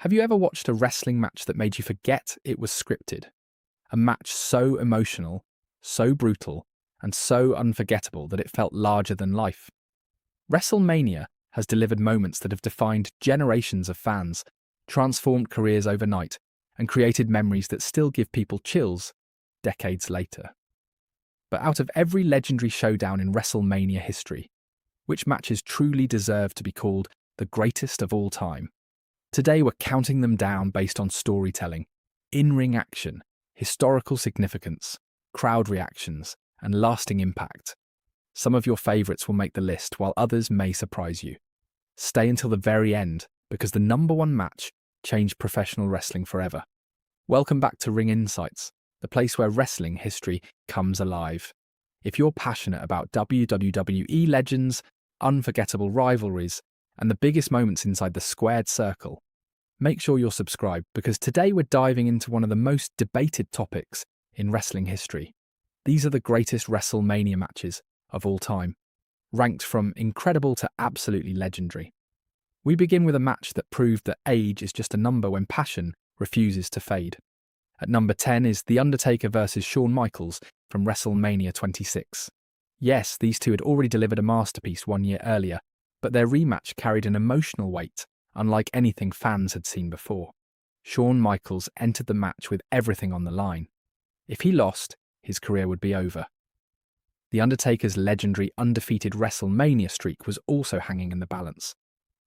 Have you ever watched a wrestling match that made you forget it was scripted? A match so emotional, so brutal, and so unforgettable that it felt larger than life. WrestleMania has delivered moments that have defined generations of fans, transformed careers overnight, and created memories that still give people chills decades later. But out of every legendary showdown in WrestleMania history, which matches truly deserve to be called the greatest of all time? Today we're counting them down based on storytelling, in-ring action, historical significance, crowd reactions, and lasting impact. Some of your favourites will make the list, while others may surprise you. Stay until the very end, because the number one match changed professional wrestling forever. Welcome back to Ring Insights, the place where wrestling history comes alive. If you're passionate about WWE legends, unforgettable rivalries, and the biggest moments inside the squared circle, make sure you're subscribed, because today we're diving into one of the most debated topics in wrestling history. These are the greatest WrestleMania matches of all time, ranked from incredible to absolutely legendary. We begin with a match that proved that age is just a number when passion refuses to fade. At number 10 is The Undertaker versus Shawn Michaels from WrestleMania 26. Yes, these two had already delivered a masterpiece 1 year earlier, but their rematch carried an emotional weight unlike anything fans had seen before. Shawn Michaels entered the match with everything on the line. If he lost, his career would be over. The Undertaker's legendary undefeated WrestleMania streak was also hanging in the balance.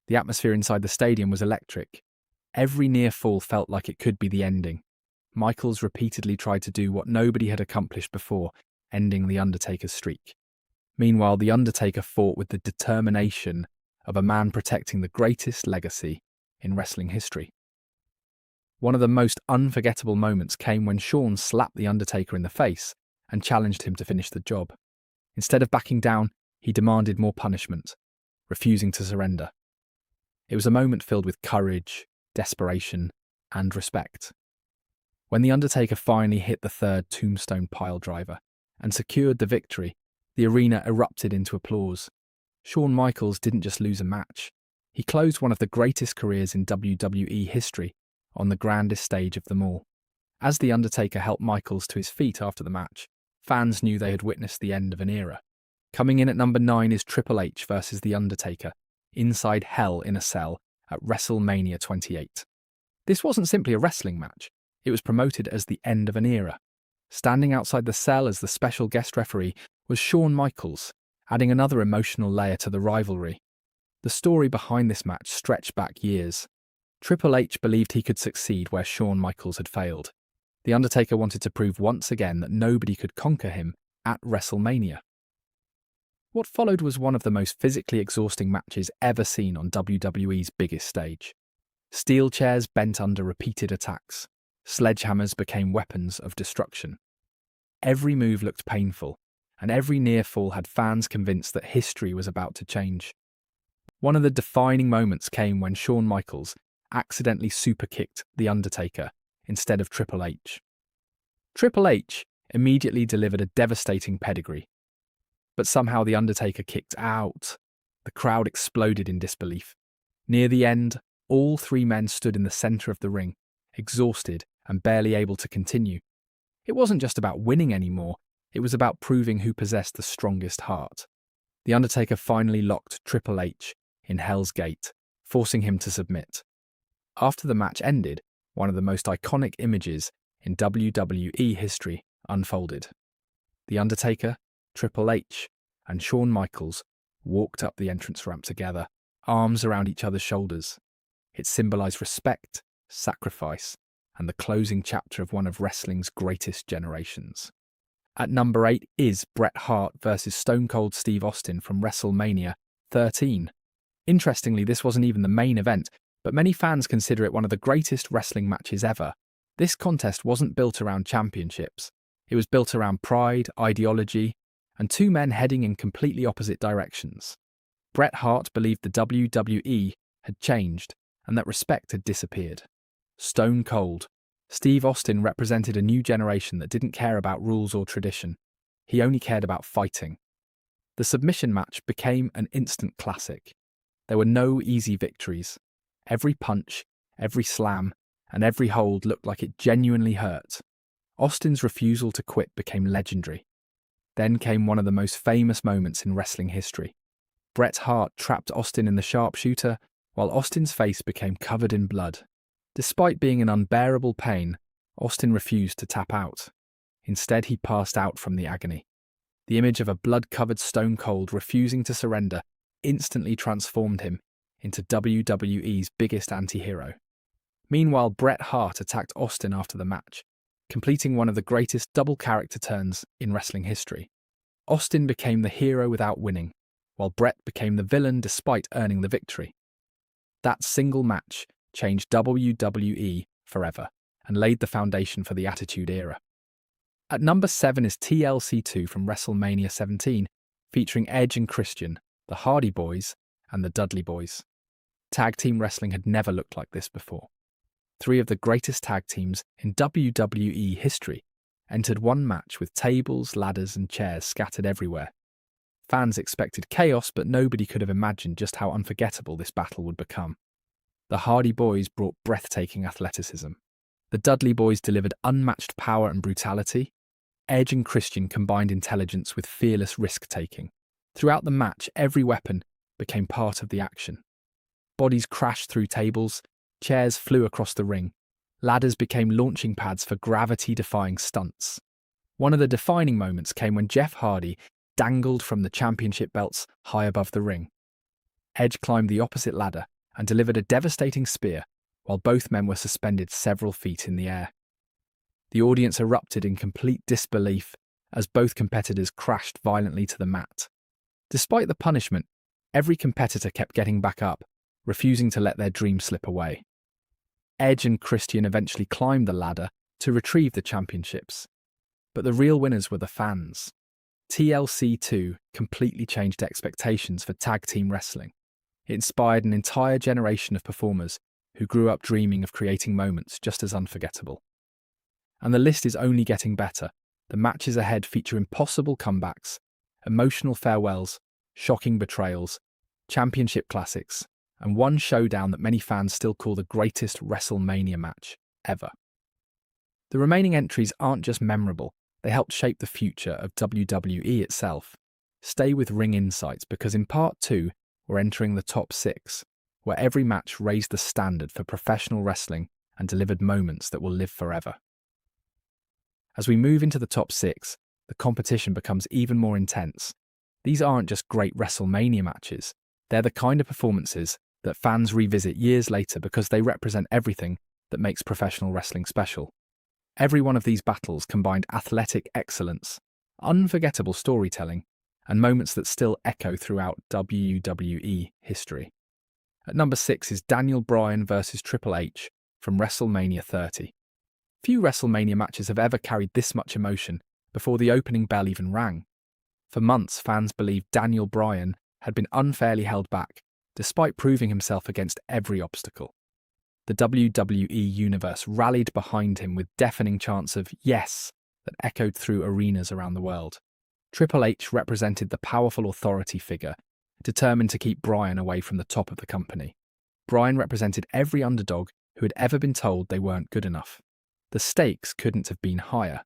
The atmosphere inside the stadium was electric. Every near fall felt like it could be the ending. Michaels repeatedly tried to do what nobody had accomplished before, ending the Undertaker's streak. Meanwhile, the Undertaker fought with the determination of a man protecting the greatest legacy in wrestling history. One of the most unforgettable moments came when Shawn slapped the Undertaker in the face and challenged him to finish the job. Instead of backing down, he demanded more punishment, refusing to surrender. It was a moment filled with courage, desperation, and respect. When the Undertaker finally hit the third tombstone piledriver and secured the victory, the arena erupted into applause. Shawn Michaels didn't just lose a match. He closed one of the greatest careers in WWE history on the grandest stage of them all. As the Undertaker helped Michaels to his feet after the match, fans knew they had witnessed the end of an era. Coming in at number 9 is Triple H versus The Undertaker, inside Hell in a Cell at WrestleMania 28. This wasn't simply a wrestling match. It was promoted as the end of an era. Standing outside the cell as the special guest referee was Shawn Michaels, adding another emotional layer to the rivalry. The story behind this match stretched back years. Triple H believed he could succeed where Shawn Michaels had failed. The Undertaker wanted to prove once again that nobody could conquer him at WrestleMania. What followed was one of the most physically exhausting matches ever seen on WWE's biggest stage. Steel chairs bent under repeated attacks. Sledgehammers became weapons of destruction. Every move looked painful, and every near fall had fans convinced that history was about to change. One of the defining moments came when Shawn Michaels accidentally superkicked The Undertaker instead of Triple H. Triple H immediately delivered a devastating pedigree, but somehow The Undertaker kicked out. The crowd exploded in disbelief. Near the end, all three men stood in the centre of the ring, exhausted and barely able to continue. It wasn't just about winning anymore, it was about proving who possessed the strongest heart. The Undertaker finally locked Triple H in Hell's Gate, forcing him to submit. After the match ended, one of the most iconic images in WWE history unfolded. The Undertaker, Triple H, and Shawn Michaels walked up the entrance ramp together, arms around each other's shoulders. It symbolised respect, sacrifice, and the closing chapter of one of wrestling's greatest generations. At number 8 is Bret Hart versus Stone Cold Steve Austin from WrestleMania 13. Interestingly, this wasn't even the main event, but many fans consider it one of the greatest wrestling matches ever. This contest wasn't built around championships. It was built around pride, ideology, and two men heading in completely opposite directions. Bret Hart believed the WWE had changed and that respect had disappeared. Stone Cold. Steve Austin represented a new generation that didn't care about rules or tradition. He only cared about fighting. The submission match became an instant classic. There were no easy victories. Every punch, Every slam and every hold looked like it genuinely hurt. Austin's refusal to quit became legendary. Then came one of the most famous moments in wrestling history. Bret Hart trapped Austin in the sharpshooter, while Austin's face became covered in blood. Despite being in unbearable pain, Austin refused to tap out. Instead, he passed out from the agony. The image of a blood-covered Stone Cold refusing to surrender instantly transformed him into WWE's biggest anti-hero. Meanwhile, Bret Hart attacked Austin after the match, completing one of the greatest double character turns in wrestling history. Austin became the hero without winning, while Bret became the villain despite earning the victory. That single match changed WWE forever and laid the foundation for the Attitude Era. At number 7 is TLC 2 from WrestleMania 17, featuring Edge and Christian, the Hardy Boyz, and the Dudley Boyz. Tag team wrestling had never looked like this before. 3 of the greatest tag teams in WWE history entered one match with tables, ladders, and chairs scattered everywhere. Fans expected chaos, but nobody could have imagined just how unforgettable this battle would become. The Hardy Boyz brought breathtaking athleticism. The Dudley Boyz delivered unmatched power and brutality. Edge and Christian combined intelligence with fearless risk-taking. Throughout the match, every weapon became part of the action. Bodies crashed through tables, chairs flew across the ring, ladders became launching pads for gravity-defying stunts. One of the defining moments came when Jeff Hardy dangled from the championship belts high above the ring. Edge climbed the opposite ladder and delivered a devastating spear, while both men were suspended several feet in the air. The audience erupted in complete disbelief as both competitors crashed violently to the mat. Despite the punishment, every competitor kept getting back up, refusing to let their dream slip away. Edge and Christian eventually climbed the ladder to retrieve the championships. But the real winners were the fans. TLC 2 completely changed expectations for tag team wrestling. It inspired an entire generation of performers who grew up dreaming of creating moments just as unforgettable. And the list is only getting better. The matches ahead feature impossible comebacks, emotional farewells, shocking betrayals, championship classics, and one showdown that many fans still call the greatest WrestleMania match ever. The remaining entries aren't just memorable, they helped shape the future of WWE itself. Stay with Ring Insights because in part 2, we're entering the top 6, where every match raised the standard for professional wrestling and delivered moments that will live forever. As we move into the top 6, the competition becomes even more intense. These aren't just great WrestleMania matches, they're the kind of performances that fans revisit years later because they represent everything that makes professional wrestling special. Every one of these battles combined athletic excellence, unforgettable storytelling, and moments that still echo throughout WWE history. At number 6 is Daniel Bryan versus Triple H from WrestleMania 30. Few WrestleMania matches have ever carried this much emotion before the opening bell even rang. For months, fans believed Daniel Bryan had been unfairly held back, despite proving himself against every obstacle. The WWE Universe rallied behind him with deafening chants of "yes" that echoed through arenas around the world. Triple H represented the powerful authority figure, determined to keep Bryan away from the top of the company. Bryan represented every underdog who had ever been told they weren't good enough. The stakes couldn't have been higher.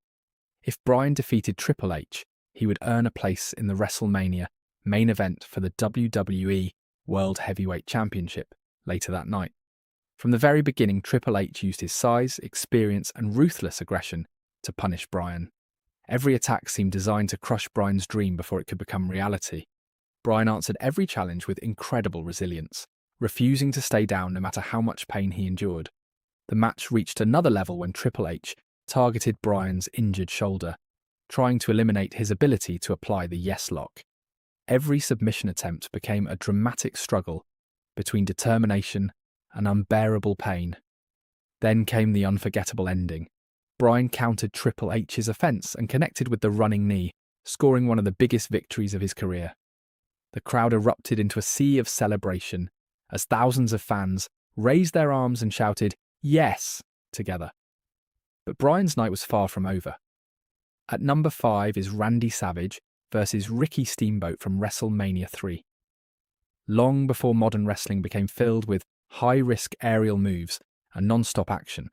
If Bryan defeated Triple H, he would earn a place in the WrestleMania main event for the WWE World Heavyweight Championship later that night. From the very beginning, Triple H used his size, experience, and ruthless aggression to punish Bryan. Every attack seemed designed to crush Bryan's dream before it could become reality. Bryan answered every challenge with incredible resilience, refusing to stay down no matter how much pain he endured. The match reached another level when Triple H targeted Bryan's injured shoulder, trying to eliminate his ability to apply the yes lock. Every submission attempt became a dramatic struggle between determination and unbearable pain. Then came the unforgettable ending. Bryan countered Triple H's offense and connected with the running knee, scoring one of the biggest victories of his career. The crowd erupted into a sea of celebration as thousands of fans raised their arms and shouted, "Yes!" together. But Bryan's night was far from over. At number 5 is Randy Savage versus Ricky Steamboat from WrestleMania 3. Long before modern wrestling became filled with high-risk aerial moves and non-stop action,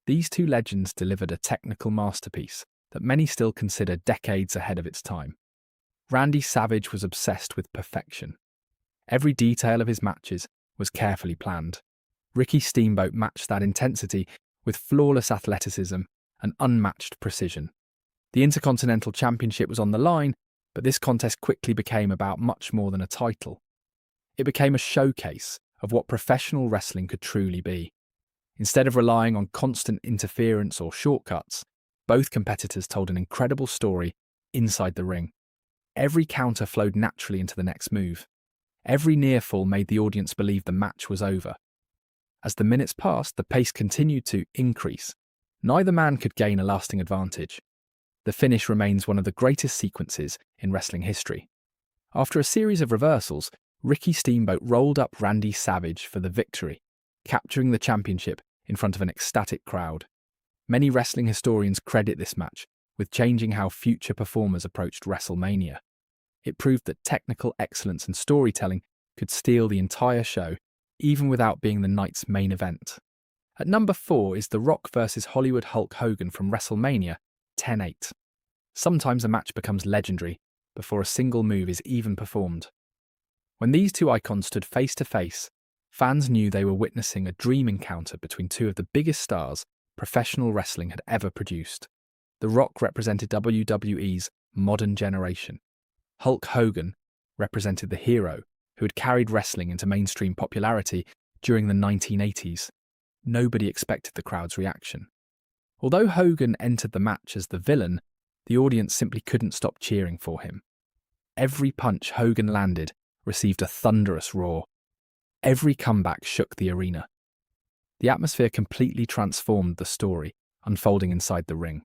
these two legends delivered a technical masterpiece that many still consider decades ahead of its time. Randy Savage was obsessed with perfection. Every detail of his matches was carefully planned. Ricky Steamboat matched that intensity with flawless athleticism and unmatched precision. The Intercontinental Championship was on the line, but this contest quickly became about much more than a title. It became a showcase of what professional wrestling could truly be. Instead of relying on constant interference or shortcuts, both competitors told an incredible story inside the ring. Every counter flowed naturally into the next move. Every near fall made the audience believe the match was over. As the minutes passed, the pace continued to increase. Neither man could gain a lasting advantage. The finish remains one of the greatest sequences in wrestling history. After a series of reversals, Ricky Steamboat rolled up Randy Savage for the victory, capturing the championship in front of an ecstatic crowd. Many wrestling historians credit this match with changing how future performers approached WrestleMania. It proved that technical excellence and storytelling could steal the entire show, even without being the night's main event. At number 4 is The Rock vs. Hollywood Hulk Hogan from WrestleMania 10-8. Sometimes a match becomes legendary before a single move is even performed. When these two icons stood face to face, fans knew they were witnessing a dream encounter between two of the biggest stars professional wrestling had ever produced. The Rock represented WWE's modern generation. Hulk Hogan represented the hero who had carried wrestling into mainstream popularity during the 1980s. Nobody expected the crowd's reaction. Although Hogan entered the match as the villain, the audience simply couldn't stop cheering for him. Every punch Hogan landed received a thunderous roar. Every comeback shook the arena. The atmosphere completely transformed the story unfolding inside the ring.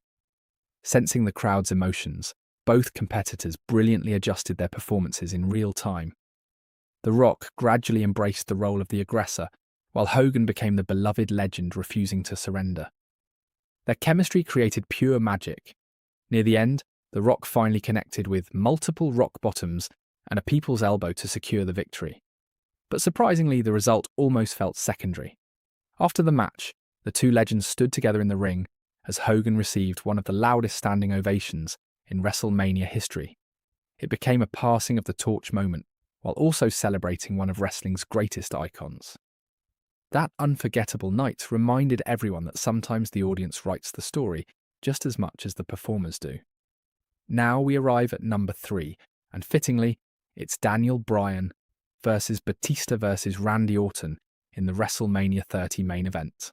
Sensing the crowd's emotions, both competitors brilliantly adjusted their performances in real time. The Rock gradually embraced the role of the aggressor, while Hogan became the beloved legend refusing to surrender. Their chemistry created pure magic. Near the end, The Rock finally connected with multiple rock bottoms and a people's elbow to secure the victory. But surprisingly, the result almost felt secondary. After the match, the two legends stood together in the ring as Hogan received one of the loudest standing ovations in WrestleMania history. It became a passing of the torch moment, while also celebrating one of wrestling's greatest icons. That unforgettable night reminded everyone that sometimes the audience writes the story just as much as the performers do. Now we arrive at number 3, and fittingly, it's Daniel Bryan versus Batista versus Randy Orton in the WrestleMania 30 main event.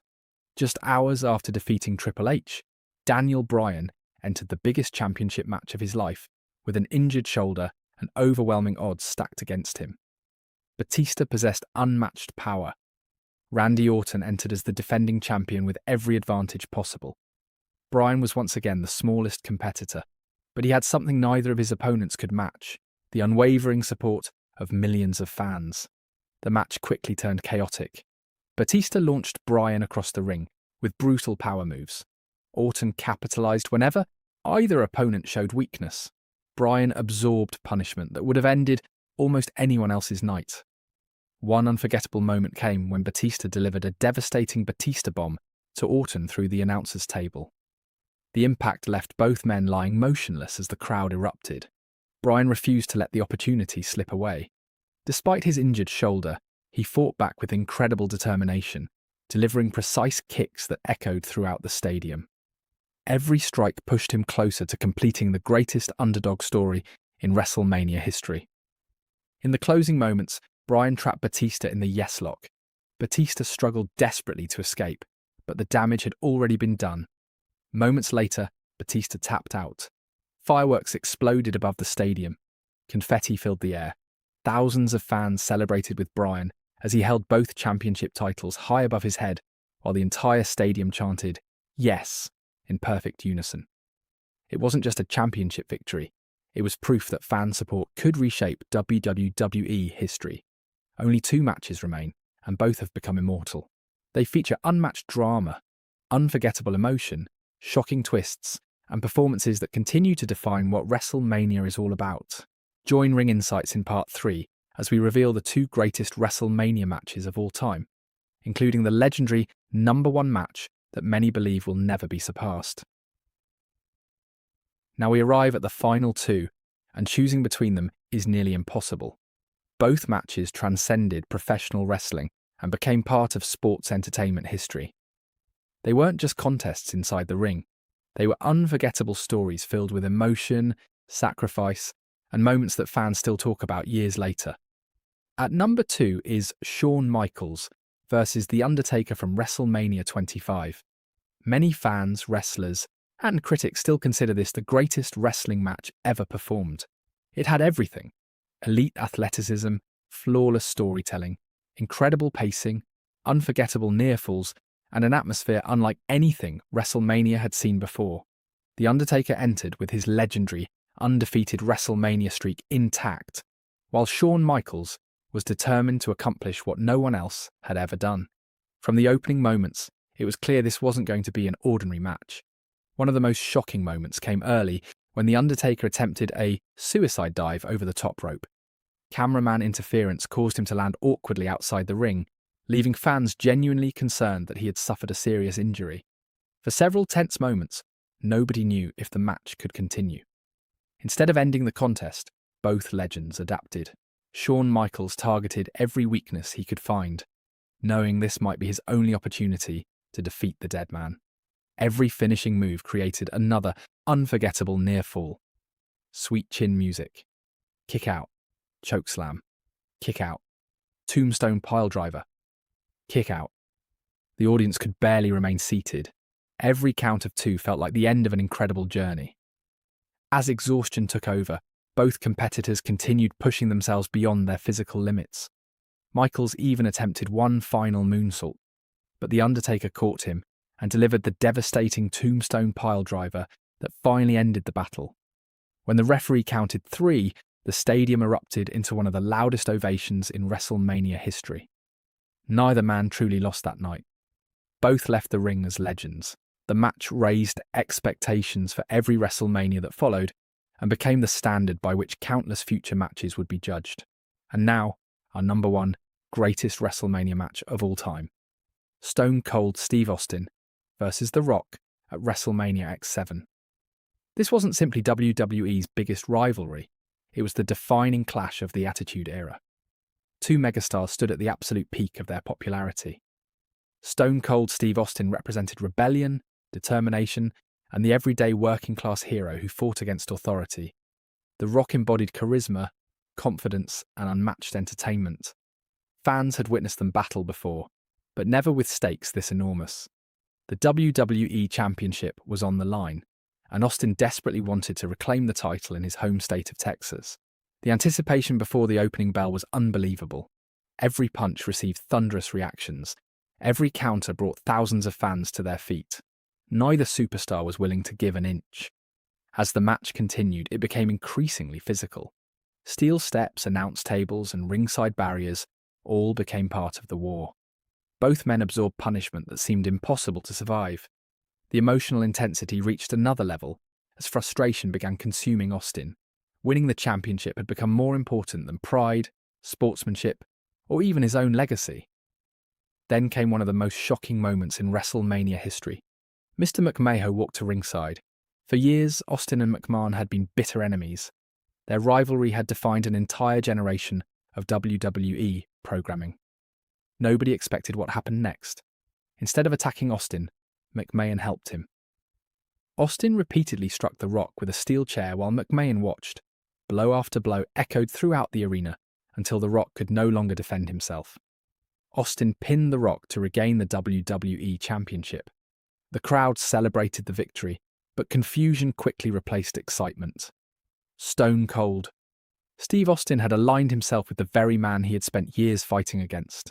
Just hours after defeating Triple H, Daniel Bryan entered the biggest championship match of his life with an injured shoulder and overwhelming odds stacked against him. Batista possessed unmatched power. Randy Orton entered as the defending champion with every advantage possible. Bryan was once again the smallest competitor, but he had something neither of his opponents could match: the unwavering support of millions of fans. The match quickly turned chaotic. Batista launched Bryan across the ring with brutal power moves. Orton capitalized whenever either opponent showed weakness. Bryan absorbed punishment that would have ended almost anyone else's night. One unforgettable moment came when Batista delivered a devastating Batista bomb to Orton through the announcer's table. The impact left both men lying motionless as the crowd erupted. Bryan refused to let the opportunity slip away. Despite his injured shoulder, he fought back with incredible determination, delivering precise kicks that echoed throughout the stadium. Every strike pushed him closer to completing the greatest underdog story in WrestleMania history. In the closing moments, Bryan trapped Batista in the yes lock. Batista struggled desperately to escape, but the damage had already been done. Moments later, Batista tapped out. Fireworks exploded above the stadium. Confetti filled the air. Thousands of fans celebrated with Bryan as he held both championship titles high above his head, while the entire stadium chanted, "Yes," in perfect unison. It wasn't just a championship victory. It was proof that fan support could reshape WWE history. Only 2 matches remain, and both have become immortal. They feature unmatched drama, unforgettable emotion, shocking twists, and performances that continue to define what WrestleMania is all about. Join Ring Insights in Part 3 as we reveal the 2 greatest WrestleMania matches of all time, including the legendary #1 match that many believe will never be surpassed. Now we arrive at the final two, and choosing between them is nearly impossible. Both matches transcended professional wrestling and became part of sports entertainment history. They weren't just contests inside the ring. They were unforgettable stories filled with emotion, sacrifice, and moments that fans still talk about years later. At number 2 is Shawn Michaels versus The Undertaker from WrestleMania 25. Many fans, wrestlers, and critics still consider this the greatest wrestling match ever performed. It had everything: elite athleticism, flawless storytelling, incredible pacing, unforgettable near falls, and an atmosphere unlike anything WrestleMania had seen before. The Undertaker entered with his legendary, undefeated WrestleMania streak intact, while Shawn Michaels was determined to accomplish what no one else had ever done. From the opening moments, it was clear this wasn't going to be an ordinary match. One of the most shocking moments came early when The Undertaker attempted a suicide dive over the top rope. Cameraman interference caused him to land awkwardly outside the ring, leaving fans genuinely concerned that he had suffered a serious injury. For several tense moments, nobody knew if the match could continue. Instead of ending the contest, both legends adapted. Shawn Michaels targeted every weakness he could find, knowing this might be his only opportunity to defeat the dead man. Every finishing move created another unforgettable near fall. Sweet chin music. Kick out. Chokeslam. Kick out. Tombstone piledriver. Kick out. The audience could barely remain seated. Every count of 2 felt like the end of an incredible journey. As exhaustion took over, both competitors continued pushing themselves beyond their physical limits. Michaels even attempted one final moonsault, but The Undertaker caught him and delivered the devastating tombstone piledriver that finally ended the battle. When the referee counted 3, the stadium erupted into one of the loudest ovations in WrestleMania history. Neither man truly lost that night. Both left the ring as legends. The match raised expectations for every WrestleMania that followed and became the standard by which countless future matches would be judged. And now, our #1 greatest WrestleMania match of all time. Stone Cold Steve Austin versus The Rock at WrestleMania X7. This wasn't simply WWE's biggest rivalry, it was the defining clash of the Attitude Era. 2 megastars stood at the absolute peak of their popularity. Stone Cold Steve Austin represented rebellion, determination, and the everyday working-class hero who fought against authority. The Rock embodied charisma, confidence, and unmatched entertainment. Fans had witnessed them battle before, but never with stakes this enormous. The WWE Championship was on the line, and Austin desperately wanted to reclaim the title in his home state of Texas. The anticipation before the opening bell was unbelievable. Every punch received thunderous reactions. Every counter brought thousands of fans to their feet. Neither superstar was willing to give an inch. As the match continued, it became increasingly physical. Steel steps, announce tables, and ringside barriers all became part of the war. Both men absorbed punishment that seemed impossible to survive. The emotional intensity reached another level as frustration began consuming Austin. Winning the championship had become more important than pride, sportsmanship, or even his own legacy. Then came one of the most shocking moments in WrestleMania history. Mr. McMahon walked to ringside. For years, Austin and McMahon had been bitter enemies. Their rivalry had defined an entire generation of WWE programming. Nobody expected what happened next. Instead of attacking Austin, McMahon helped him. Austin repeatedly struck The Rock with a steel chair while McMahon watched. Blow after blow echoed throughout the arena until The Rock could no longer defend himself. Austin pinned The Rock to regain the WWE Championship. The crowd celebrated the victory, but confusion quickly replaced excitement. Stone cold. Steve Austin had aligned himself with the very man he had spent years fighting against.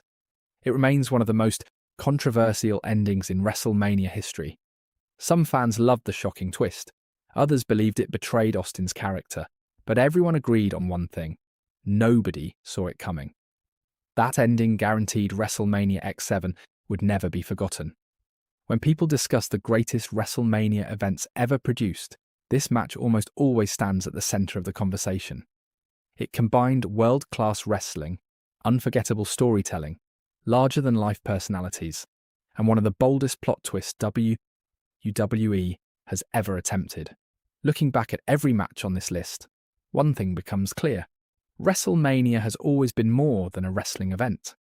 It remains one of the most controversial endings in WrestleMania history. Some fans loved the shocking twist. Others believed it betrayed Austin's character. But everyone agreed on one thing: nobody saw it coming. That ending guaranteed WrestleMania X7 would never be forgotten. When people discuss the greatest WrestleMania events ever produced, this match almost always stands at the center of the conversation. It combined world-class wrestling, unforgettable storytelling, larger-than-life personalities, and one of the boldest plot twists WWE has ever attempted. Looking back at every match on this list, one thing becomes clear. WrestleMania has always been more than a wrestling event.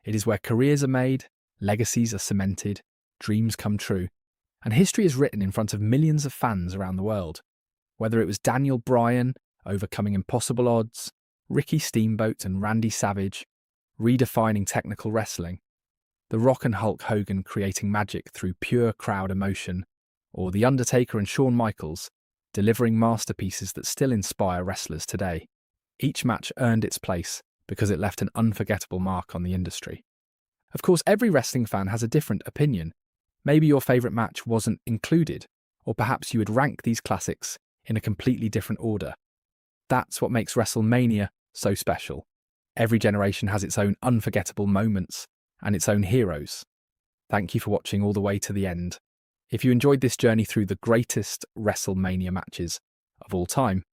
It is where careers are made, legacies are cemented, dreams come true, and history is written in front of millions of fans around the world. Whether it was Bryan overcoming impossible odds, Ricky Steamboat and Randy Savage redefining technical wrestling, The Rock and Hulk Hogan creating magic through pure crowd emotion, or The Undertaker and Shawn Michaels delivering masterpieces that still inspire wrestlers today. Each match earned its place because it left an unforgettable mark on the industry. Of course, every wrestling fan has a different opinion. Maybe your favourite match wasn't included, or perhaps you would rank these classics in a completely different order. That's what makes WrestleMania so special. Every generation has its own unforgettable moments and its own heroes. Thank you for watching all the way to the end. If you enjoyed this journey through the greatest WrestleMania matches of all time,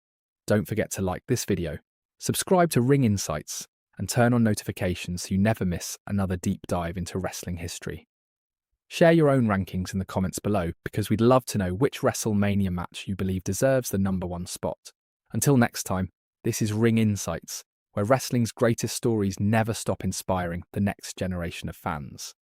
don't forget to like this video, subscribe to Ring Insights, and turn on notifications so you never miss another deep dive into wrestling history. Share your own rankings in the comments below because we'd love to know which WrestleMania match you believe deserves the #1 spot. Until next time, this is Ring Insights, where wrestling's greatest stories never stop inspiring the next generation of fans.